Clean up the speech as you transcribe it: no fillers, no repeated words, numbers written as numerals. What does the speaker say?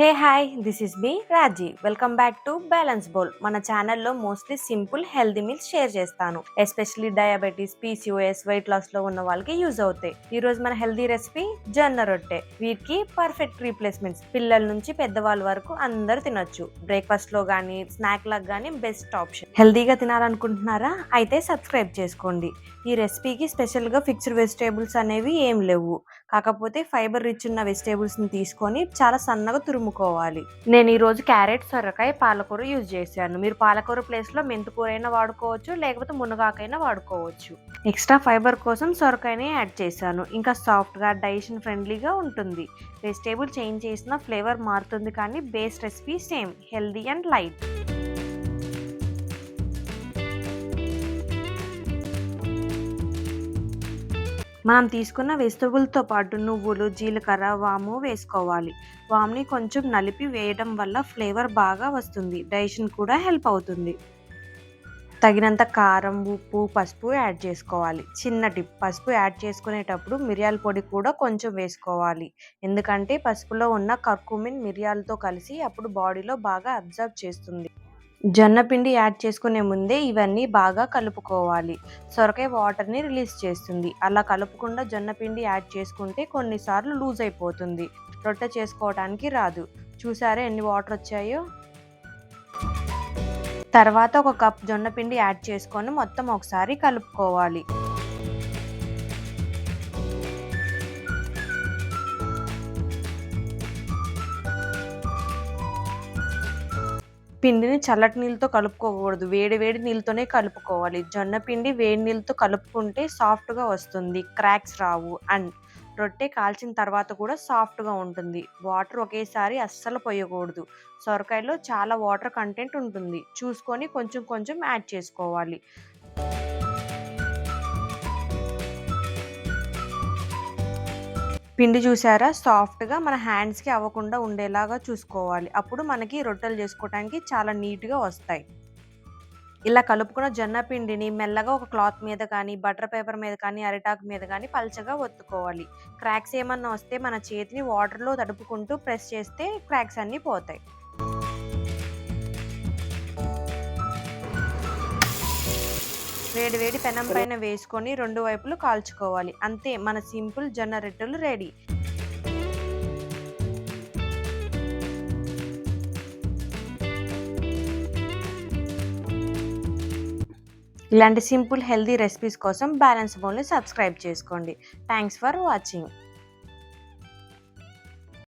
Hey hi this is me Raji. Welcome back to Balance Bowl. మన ఛానల్లో mostly simple healthy meals share చేస్తాను. Especially diabetes, PCOS, weight loss లో ఉన్న వాళ్ళకి use అవుతాయి. ఈ రోజు మన హెల్దీ రెసిపీ జొన్న రొట్టె. వీటికి పర్ఫెక్ట్ రీప్లేస్మెంట్స్. పిల్లల నుంచి పెద్దవాళ్ళ వరకు అందరు తినొచ్చు. బ్రేక్ఫాస్ట్ లో కానీ స్నాక్ లాగా కానీ బెస్ట్ ఆప్షన్. హెల్దీగా తినాలనుకుంటున్నారా? అయితే సబ్స్క్రైబ్ చేసుకోండి. ఈ రెసిపీకి స్పెషల్ గా ఫిక్స్డ్ వెజిటేబుల్స్ అనేవి ఏం లేవు. కాకపోతే ఫైబర్ రిచ్ ఉన్న వెజిటేబుల్స్ ని తీసుకొని చాలా సన్నగా తురుముకోవాలి. నేను ఈ రోజు క్యారెట్, సొరకాయ, పాలకూర యూజ్ చేశాను. మీరు పాలకూర ప్లేస్ లో మెంతికూర అయినా వాడుకోవచ్చు, లేకపోతే మునగాకైనా వాడుకోవచ్చు. ఎక్స్ట్రా ఫైబర్ కోసం సొరకాయని యాడ్ చేశాను. ఇంకా సాఫ్ట్ గా డైజెషన్ ఫ్రెండ్లీగా ఉంటుంది. వెజిటేబుల్ చేంజ్ చేసిన ఫ్లేవర్ మారుతుంది, కానీ base recipe same, healthy and light. మనం తీసుకున్న వెజిటబుల్తో పాటు నువ్వులు, జీలకర్ర, వాము వేసుకోవాలి. వాముని కొంచెం నలిపి వేయడం వల్ల ఫ్లేవర్ బాగా వస్తుంది. డైజెషన్ కూడా హెల్ప్ అవుతుంది. తగినంత కారం, ఉప్పు, పసుపు యాడ్ చేసుకోవాలి. చిన్న టిప్, పసుపు యాడ్ చేసుకునేటప్పుడు మిరియాల పొడి కూడా కొంచెం వేసుకోవాలి. ఎందుకంటే పసుపులో ఉన్న కర్కుమిన్ మిరియాలతో కలిసి అప్పుడు బాడీలో బాగా అబ్జర్వ్ చేస్తుంది. జొన్న పిండి యాడ్ చేసుకునే ముందే ఇవన్నీ బాగా కలుపుకోవాలి. సొరకాయ వాటర్ని రిలీజ్ చేస్తుంది. అలా కలుపుకుండా జొన్న పిండి యాడ్ చేసుకుంటే కొన్నిసార్లు లూజ్ అయిపోతుంది. రొట్టె చేసుకోవడానికి రాదు. చూసారా ఎన్ని వాటర్ వచ్చాయో? తర్వాత ఒక కప్ జొన్న పిండి యాడ్ చేసుకొని మొత్తం ఒకసారి కలుపుకోవాలి. పిండిని చల్లటి నీళ్ళతో కలుపుకోకూడదు. వేడి వేడి నీళ్ళతోనే కలుపుకోవాలి. జొన్న పిండి వేడి నీళ్ళతో కలుపుకుంటే సాఫ్ట్గా వస్తుంది, క్రాక్స్ రావు. అండ్ రొట్టె కాల్చిన తర్వాత కూడా సాఫ్ట్గా ఉంటుంది. వాటర్ ఒకేసారి అస్సలు పోయకూడదు. సొరకాయలో చాలా వాటర్ కంటెంట్ ఉంటుంది. చూసుకొని కొంచెం కొంచెం యాడ్ చేసుకోవాలి. పిండి చూసారా? సాఫ్ట్గా మన హ్యాండ్స్కి అవ్వకుండా ఉండేలాగా చూసుకోవాలి. అప్పుడు మనకి రొట్టెలు చేసుకోవడానికి చాలా నీట్గా వస్తాయి. ఇలా కలుపుకున్న జొన్న పిండిని మెల్లగా ఒక క్లాత్ మీద కానీ, బటర్ పేపర్ మీద కానీ, అరిటాకు మీద కానీ పల్చగా ఒత్తుకోవాలి. క్రాక్స్ ఏమన్నా వస్తే మన చేతిని వాటర్లో తడుపుకుంటూ ప్రెస్ చేస్తే క్రాక్స్ అన్నీ పోతాయి. వేడి వేడి పెనం పైన వేసుకొని రెండు వైపులు కాల్చుకోవాలి. అంతే, మన సింపుల్ జొన్న రొట్టెలు రెడీ. ఇలాంటి సింపుల్ హెల్దీ రెసిపీస్ కోసం బ్యాలెన్స్ బౌల్ని సబ్స్క్రైబ్ చేసుకోండి. Thanks for watching.